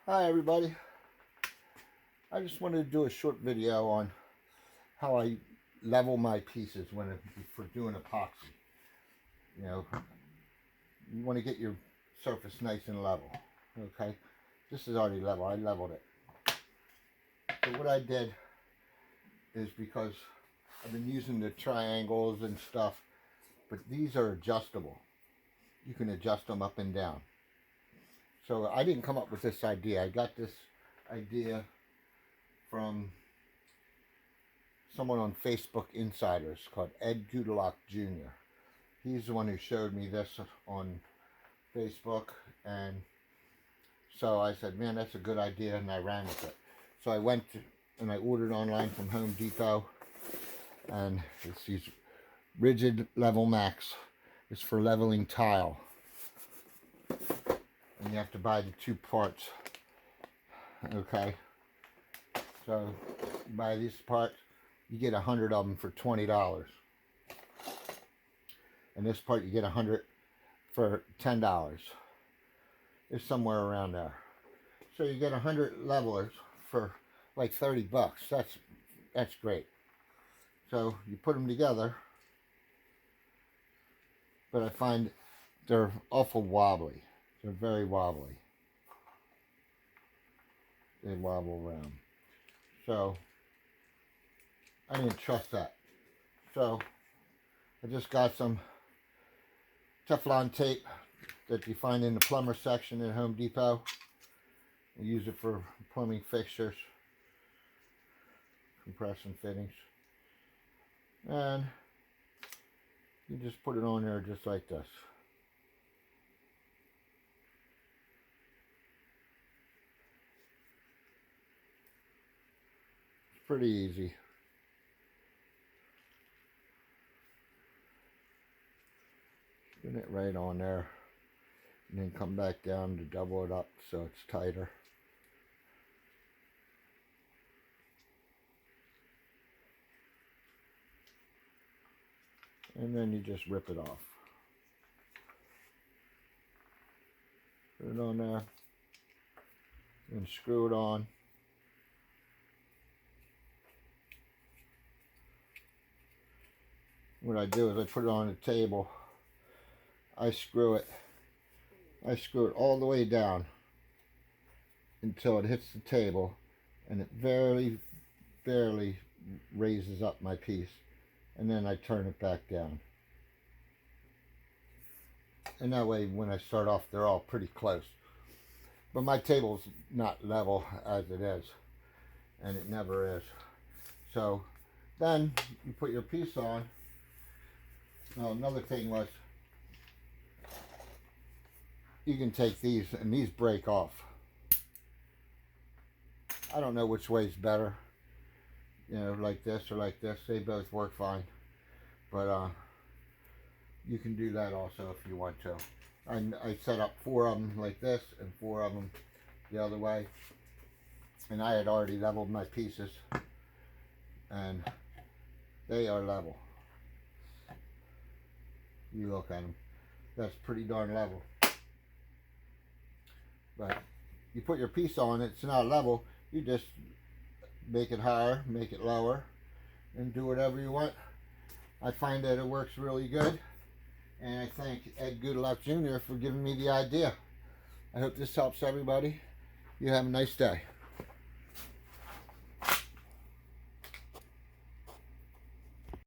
Hi everybody, I just wanted to do a short video on how I level my pieces for doing epoxy. You know, you want to get your surface nice and level. Okay, this is already level, I leveled it. So what I did is, because I've been using the triangles and stuff, but these are adjustable. You can adjust them up and down. So I didn't come up with this idea. I got this idea from someone on Facebook Insiders called Ed Goodlock Jr. He's the one who showed me this on Facebook, and so I said, man, that's a good idea, and I ran with it. So I went and I ordered online from Home Depot, and it's these rigid level max. It's for leveling tile, and you have to buy the 2 parts. Okay, so you buy these parts, you get 100 of them for $20, and this part you get 100 for $10. It's somewhere around there. So you get 100 levelers for like 30 bucks. That's great. So you put them together, but I find they're awful wobbly. They're very wobbly. They wobble around. So I didn't trust that. So I just got some Teflon tape that you find in the plumber section at Home Depot. I use it for plumbing fixtures, compression fittings. And you just put it on there just like this. It's pretty easy. Put it right on there, and then come back down to double it up so it's tighter. And then you just rip it off. Put it on there and screw it on. What I do is I put it on the table. I screw it all the way down until it hits the table, and it barely raises up my piece, and then I turn it back down. And that way when I start off they're all pretty close. But my table's not level as it is, and it never is. So then you put your piece on. Now another thing was, you can take these, and these break off. I don't know which way's better, you know, like this or like this. They both work fine, but you can do that also if you want to. I set up 4 of them like this and 4 of them the other way, and I had already leveled my pieces, and they are level. You look at them, that's pretty darn level. But you put your piece on, it's not level, you just make it higher, make it lower, and do whatever you want. I find that it works really good, and I thank Ed Goodlock Jr. for giving me the idea. I hope this helps everybody. You have a nice day.